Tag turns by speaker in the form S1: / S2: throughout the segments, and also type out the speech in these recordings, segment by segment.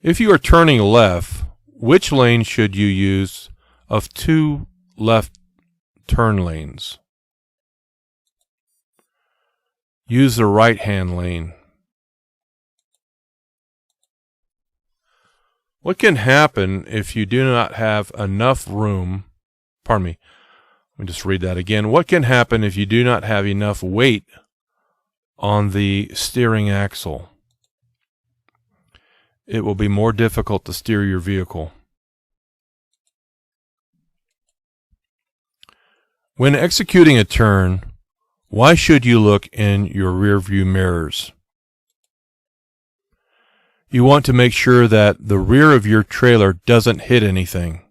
S1: If you are turning left, which lane should you use of two left turn lanes? Use the right-hand lane. What can happen if you do not have enough room? Pardon me. Let me just read that again. What can happen if you do not have enough weight on the steering axle? It will be more difficult to steer your vehicle. When executing a turn, why should you look in your rearview mirrors? You want to make sure that the rear of your trailer doesn't hit anything.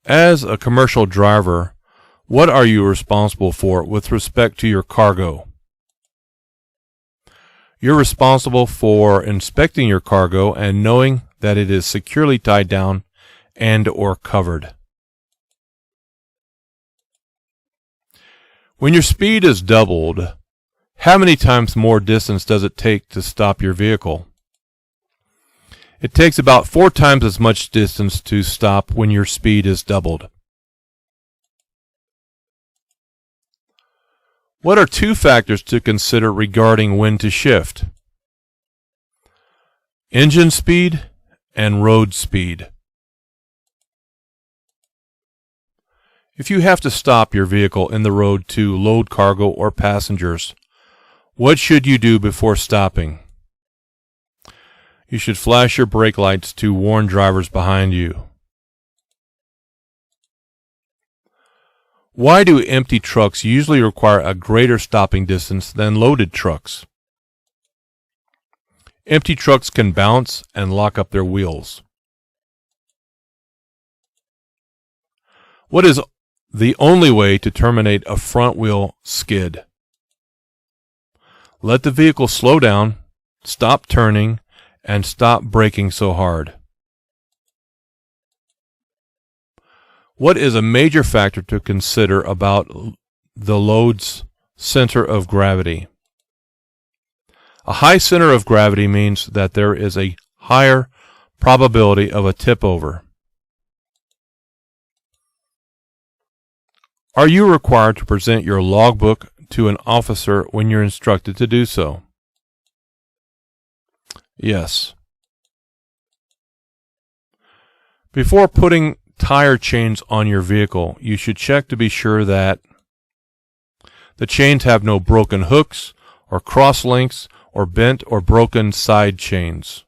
S1: As a commercial driver, what are you responsible for with respect to your cargo? You're responsible for inspecting your cargo and knowing that it is securely tied down and or covered. When your speed is doubled, how many times more distance does it take to stop your vehicle? It takes about 4 times as much distance to stop when your speed is doubled. What are 2 factors to consider regarding when to shift? Engine speed and road speed. If you have to stop your vehicle in the road to load cargo or passengers, what should you do before stopping? You should flash your brake lights to warn drivers behind you. Why do empty trucks usually require a greater stopping distance than loaded trucks? Empty trucks can bounce and lock up their wheels. What is the only way to terminate a front wheel skid? Let the vehicle slow down, stop turning, and stop braking so hard. What is a major factor to consider about the load's center of gravity? A high center of gravity means that there is a higher probability of a tip over. Are you required to present your logbook to an officer when you're instructed to do so? Yes. Before putting tire chains on your vehicle, you should check to be sure that the chains have no broken hooks or cross links or bent or broken side chains.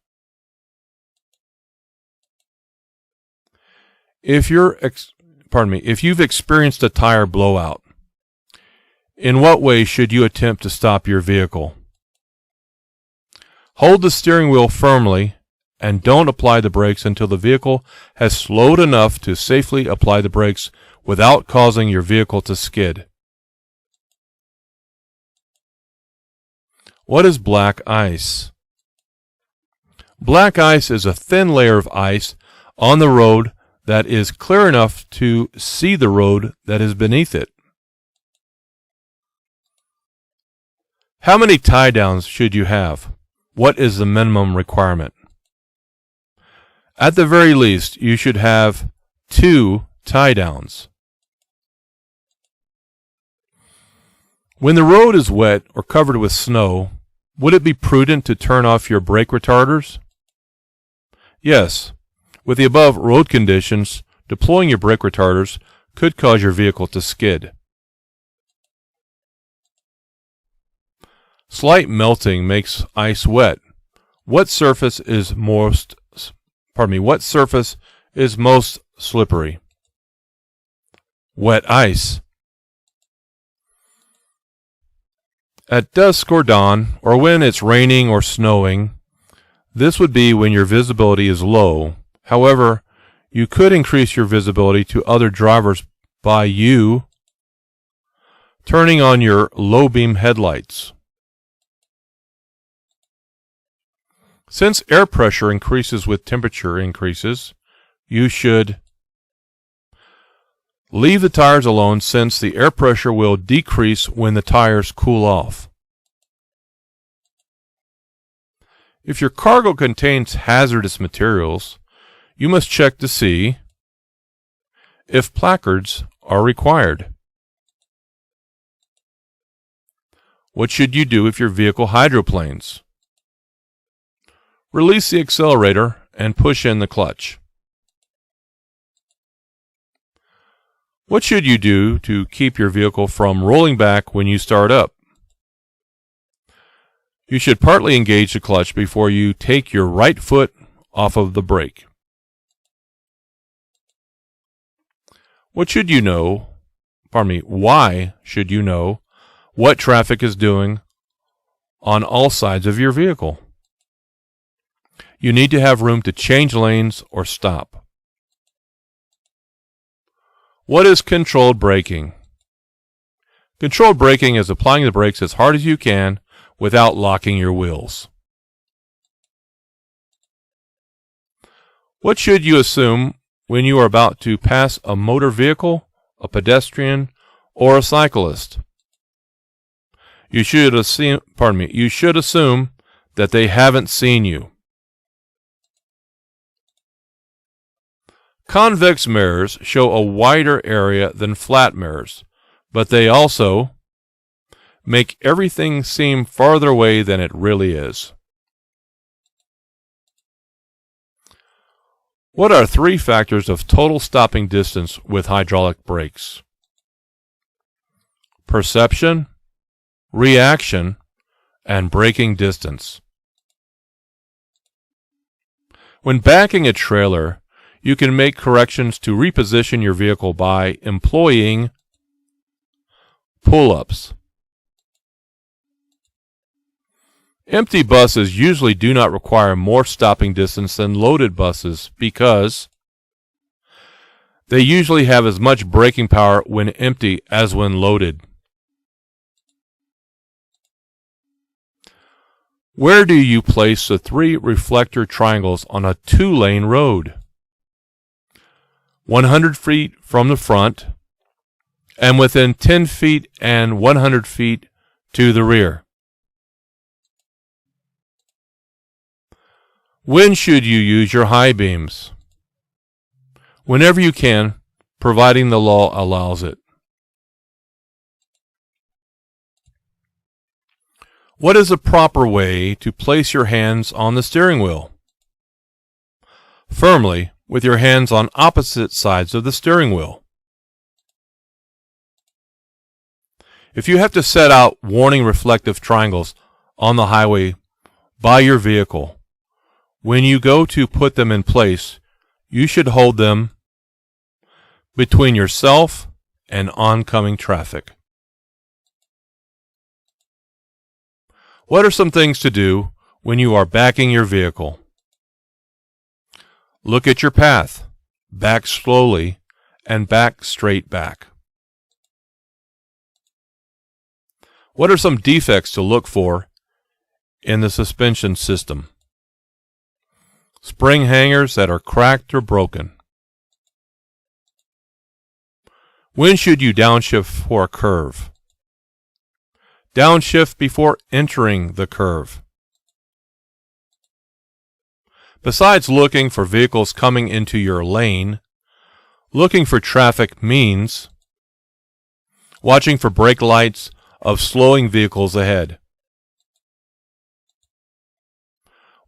S1: If you've experienced a tire blowout, in what way should you attempt to stop your vehicle? Hold the steering wheel firmly and don't apply the brakes until the vehicle has slowed enough to safely apply the brakes without causing your vehicle to skid. What is black ice? Black ice is a thin layer of ice on the road that is clear enough to see the road that is beneath it. How many tie downs should you have? What is the minimum requirement? At the very least, you should have 2 tie downs. When the road is wet or covered with snow, would it be prudent to turn off your brake retarders? Yes. With the above road conditions, deploying your brake retarders could cause your vehicle to skid. Slight melting makes ice wet. What surface is most slippery? Wet ice. At dusk or dawn, or when it's raining or snowing, this would be when your visibility is low. However, you could increase your visibility to other drivers by you turning on your low beam headlights. Since air pressure increases with temperature increases, you should leave the tires alone since the air pressure will decrease when the tires cool off. If your cargo contains hazardous materials, you must check to see if placards are required. What should you do if your vehicle hydroplanes? Release the accelerator and push in the clutch. What should you do to keep your vehicle from rolling back when you start up? You should partly engage the clutch before you take your right foot off of the brake. Why should you know what traffic is doing on all sides of your vehicle? You need to have room to change lanes or stop. What is controlled braking? Controlled braking is applying the brakes as hard as you can without locking your wheels. What should you assume when you are about to pass a motor vehicle, a pedestrian, or a cyclist? You should assume that they haven't seen you. Convex mirrors show a wider area than flat mirrors, but they also make everything seem farther away than it really is. What are 3 factors of total stopping distance with hydraulic brakes? Perception, reaction, and braking distance. When backing a trailer, you can make corrections to reposition your vehicle by employing pull-ups. Empty buses usually do not require more stopping distance than loaded buses because they usually have as much braking power when empty as when loaded. Where do you place the 3 reflector triangles on a 2-lane road? 100 feet from the front, and within 10 feet and 100 feet to the rear. When should you use your high beams? Whenever you can, providing the law allows it. What is a proper way to place your hands on the steering wheel? Firmly, with your hands on opposite sides of the steering wheel. If you have to set out warning reflective triangles on the highway by your vehicle, when you go to put them in place, you should hold them between yourself and oncoming traffic. What are some things to do when you are backing your vehicle? Look at your path, back slowly, and back straight back. What are some defects to look for in the suspension system? Spring hangers that are cracked or broken. When should you downshift for a curve? Downshift before entering the curve. Besides looking for vehicles coming into your lane, looking for traffic means watching for brake lights of slowing vehicles ahead.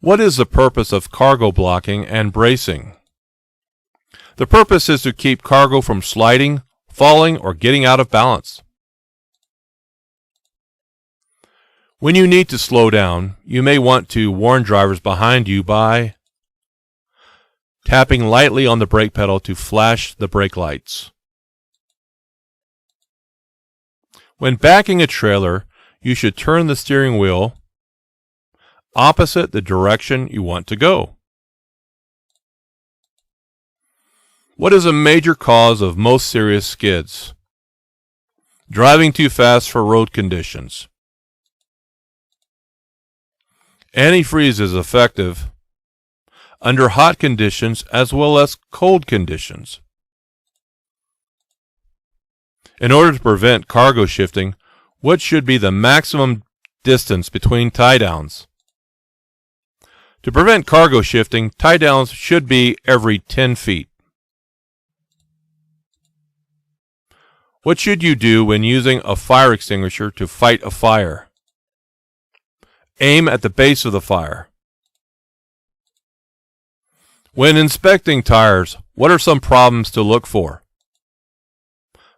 S1: What is the purpose of cargo blocking and bracing? The purpose is to keep cargo from sliding, falling, or getting out of balance. When you need to slow down, you may want to warn drivers behind you by tapping lightly on the brake pedal to flash the brake lights. When backing a trailer, you should turn the steering wheel opposite the direction you want to go. What is a major cause of most serious skids? Driving too fast for road conditions. Antifreeze is effective under hot conditions as well as cold conditions. In order to prevent cargo shifting, what should be the maximum distance between tie downs? To prevent cargo shifting, tie-downs should be every 10 feet. What should you do when using a fire extinguisher to fight a fire? Aim at the base of the fire. When inspecting tires, what are some problems to look for?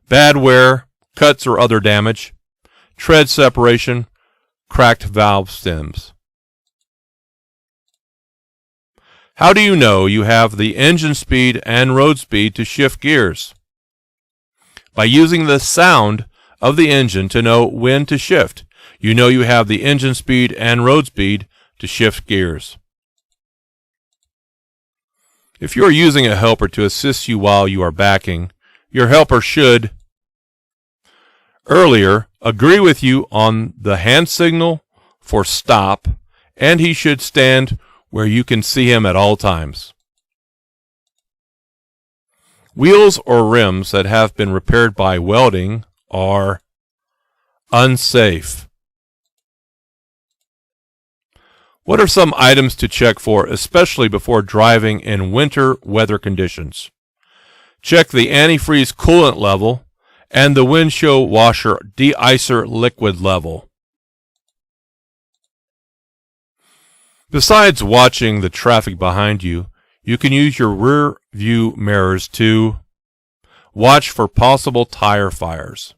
S1: Bad wear, cuts or other damage, tread separation, cracked valve stems. How do you know you have the engine speed and road speed to shift gears? By using the sound of the engine to know when to shift, you know you have the engine speed and road speed to shift gears. If you are using a helper to assist you while you are backing, your helper should earlier agree with you on the hand signal for stop, and he should stand where you can see him at all times. Wheels or rims that have been repaired by welding are unsafe. What are some items to check for, especially before driving in winter weather conditions? Check the antifreeze coolant level and the windshield washer de-icer liquid level. Besides watching the traffic behind you, you can use your rear view mirrors to watch for possible tire fires.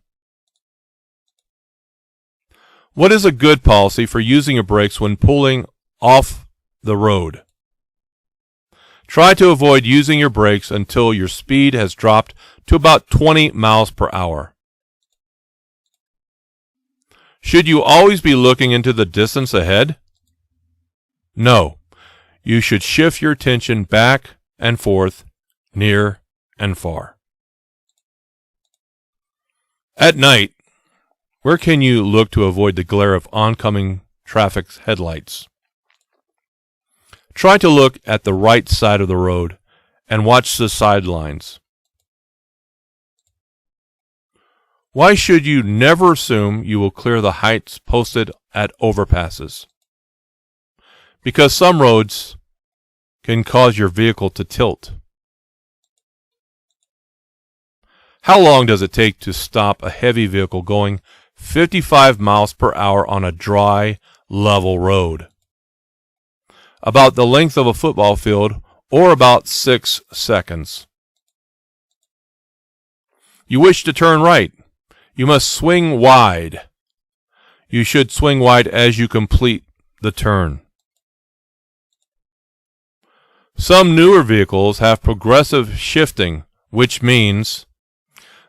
S1: What is a good policy for using your brakes when pulling off the road? Try to avoid using your brakes until your speed has dropped to about 20 miles per hour. Should you always be looking into the distance ahead? No. You should shift your attention back and forth, near and far. At night, where can you look to avoid the glare of oncoming traffic's headlights? Try to look at the right side of the road and watch the sidelines. Why should you never assume you will clear the heights posted at overpasses? Because some roads can cause your vehicle to tilt. How long does it take to stop a heavy vehicle going 55 miles per hour on a dry, level road? About the length of a football field, or about 6 seconds. You wish to turn right. You must swing wide. You should swing wide as you complete the turn. Some newer vehicles have progressive shifting, which means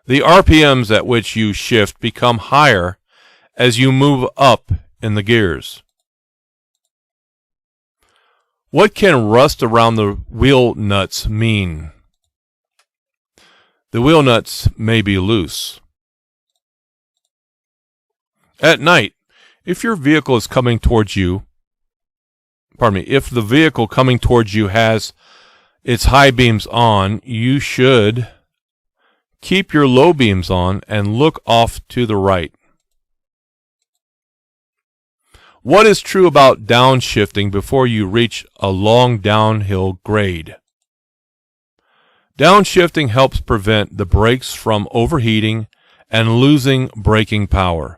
S1: the RPMs at which you shift become higher as you move up in the gears. What can rust around the wheel nuts mean? The wheel nuts may be loose. At night, if your vehicle is coming towards you, if the vehicle coming towards you has its high beams on, you should keep your low beams on and look off to the right. What is true about downshifting before you reach a long downhill grade? Downshifting helps prevent the brakes from overheating and losing braking power.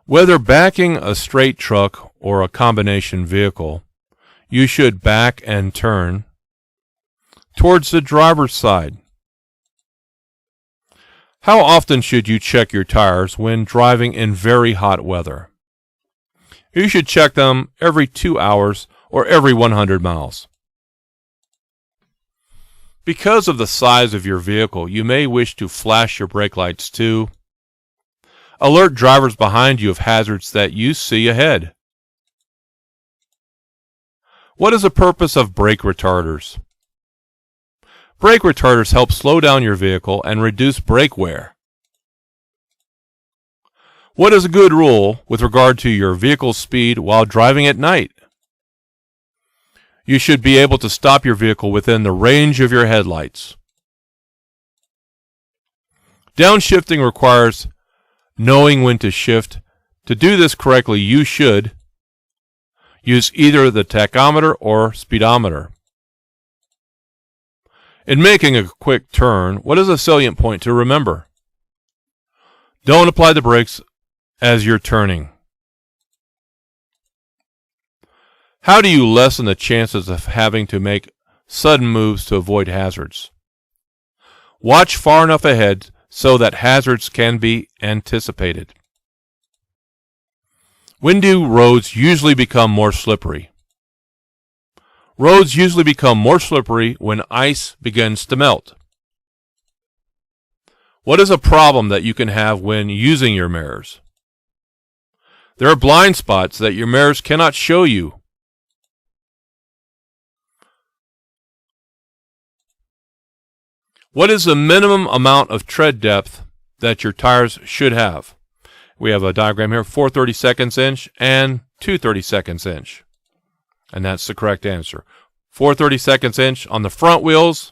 S1: Whether backing a straight truck or a combination vehicle, you should back and turn towards the driver's side. How often should you check your tires when driving in very hot weather? You should check them every 2 hours or every 100 miles. Because of the size of your vehicle, you may wish to flash your brake lights to alert drivers behind you of hazards that you see ahead. What is the purpose of brake retarders? Brake retarders help slow down your vehicle and reduce brake wear. What is a good rule with regard to your vehicle's speed while driving at night? You should be able to stop your vehicle within the range of your headlights. Downshifting requires knowing when to shift. To do this correctly, you should Use either the tachometer or speedometer. In making a quick turn, what is a salient point to remember? Don't apply the brakes as you're turning. How do you lessen the chances of having to make sudden moves to avoid hazards? Watch far enough ahead so that hazards can be anticipated. When do roads usually become more slippery? Roads usually become more slippery when ice begins to melt. What is a problem that you can have when using your mirrors? There are blind spots that your mirrors cannot show you. What is the minimum amount of tread depth that your tires should have? We have a diagram here, 4 32 inch and 2 32 inch. And that's the correct answer. 4 32 inch on the front wheels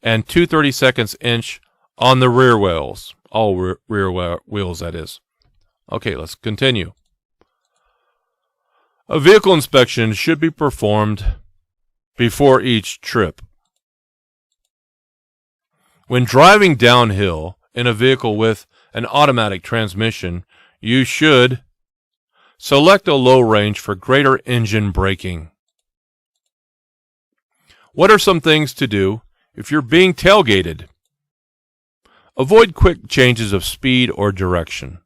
S1: and 2 32 inch on the rear wheels. All rear wheels, that is. Okay, let's continue. A vehicle inspection should be performed before each trip. When driving downhill in a vehicle with an automatic transmission, you should select a low range for greater engine braking. What are some things to do if you're being tailgated? Avoid quick changes of speed or direction.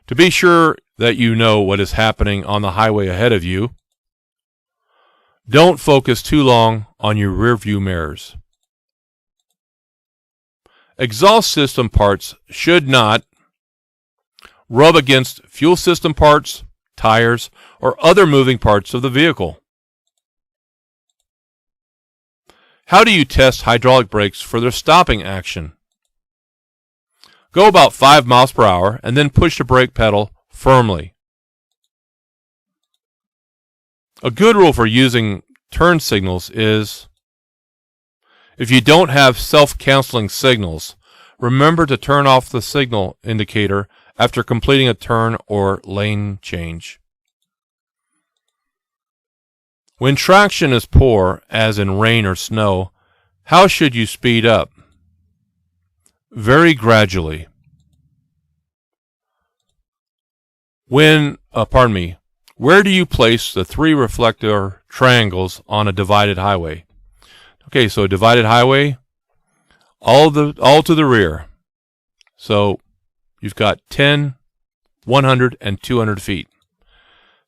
S1: To be sure that you know what is happening on the highway ahead of you, don't focus too long on your rearview mirrors. Exhaust system parts should not rub against fuel system parts, tires, or other moving parts of the vehicle. How do you test hydraulic brakes for their stopping action? Go about 5 miles per hour and then push the brake pedal firmly. A good rule for using turn signals is, if you don't have self-canceling signals, remember to turn off the signal indicator after completing a turn or lane change. When traction is poor, as in rain or snow, how should you speed up? Very gradually. Where do you place the 3 reflector triangles on a divided highway? Okay, so a divided highway, all to the rear. So you've got 10, 100, and 200 feet.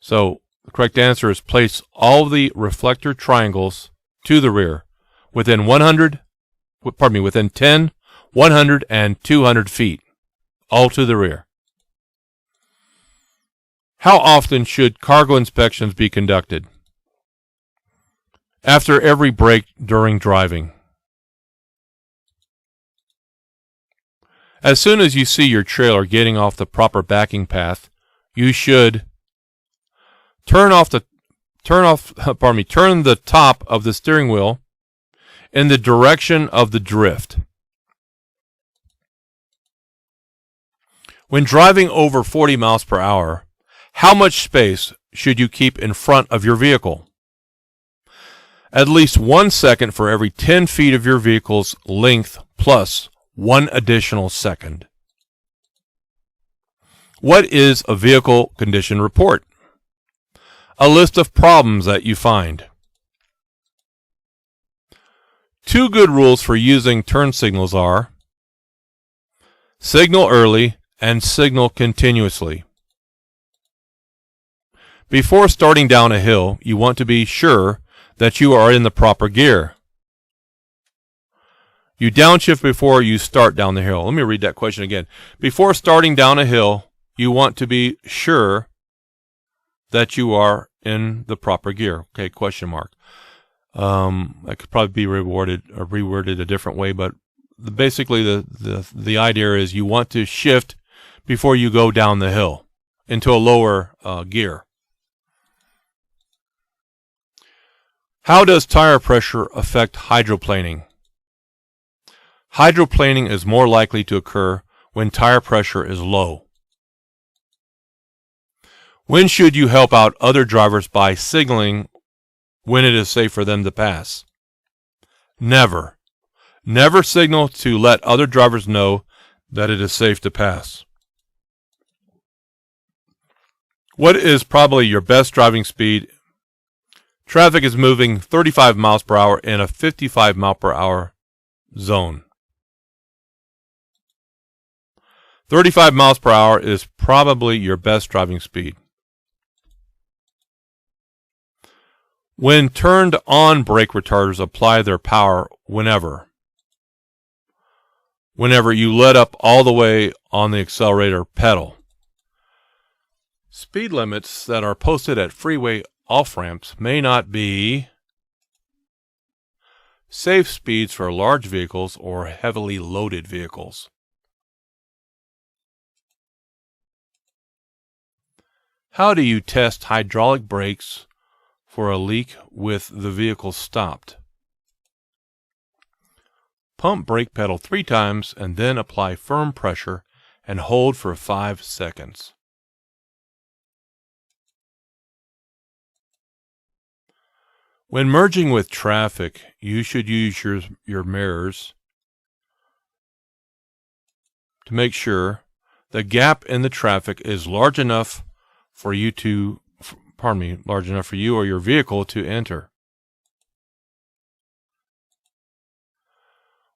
S1: So the correct answer is place all the reflector triangles to the rear within 10, 100, and 200 feet, all to the rear. How often should cargo inspections be conducted? After every break during driving. As soon as you see your trailer getting off the proper backing path, you should turn the top of the steering wheel in the direction of the drift. When driving over 40 miles per hour, how much space should you keep in front of your vehicle? At least 1 second for every 10 feet of your vehicle's length plus 1 additional second. What is a vehicle condition report? A list of problems that you find. 2 good rules for using turn signals are: signal early and signal continuously. Before starting down a hill, you want to be sure that you are in the proper gear. You downshift before you start down the hill. Let me read that question again. Before starting down a hill, you want to be sure that you are in the proper gear. Okay, question mark. That could probably be reworded a different way, but basically the idea is you want to shift before you go down the hill into a lower gear. How does tire pressure affect hydroplaning? Hydroplaning is more likely to occur when tire pressure is low. When should you help out other drivers by signaling when it is safe for them to pass? Never. Never signal to let other drivers know that it is safe to pass. What is probably your best driving speed? Traffic is moving 35 miles per hour in a 55 mile per hour zone. 35 miles per hour is probably your best driving speed. When turned on, brake retarders apply their power whenever you let up all the way on the accelerator pedal. Speed limits that are posted at freeway off-ramps may not be safe speeds for large vehicles or heavily loaded vehicles. How do you test hydraulic brakes for a leak with the vehicle stopped? Pump brake pedal 3 times and then apply firm pressure and hold for 5 seconds. When merging with traffic, you should use your mirrors to make sure the gap in the traffic is large enough for you or your vehicle to enter.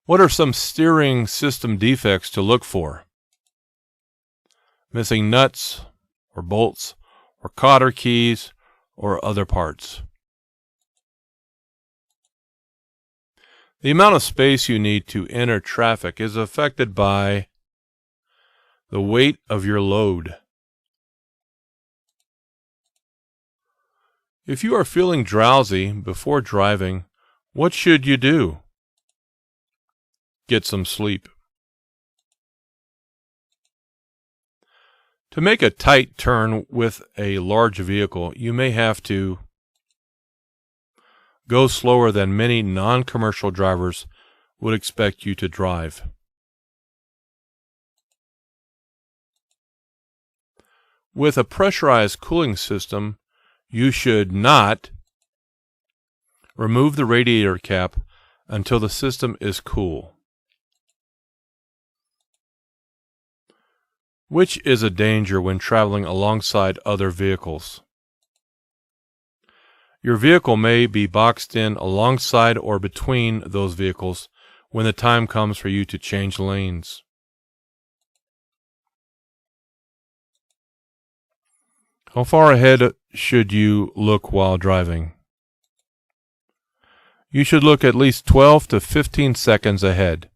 S1: What are some steering system defects to look for? Missing nuts or bolts or cotter keys or other parts. The amount of space you need to enter traffic is affected by the weight of your load. If you are feeling drowsy before driving, what should you do? Get some sleep. To make a tight turn with a large vehicle, you may have to go slower than many non-commercial drivers would expect you to drive. With a pressurized cooling system, you should not remove the radiator cap until the system is cool. Which is a danger when traveling alongside other vehicles? Your vehicle may be boxed in alongside or between those vehicles when the time comes for you to change lanes. How far ahead should you look while driving? You should look at least 12 to 15 seconds ahead.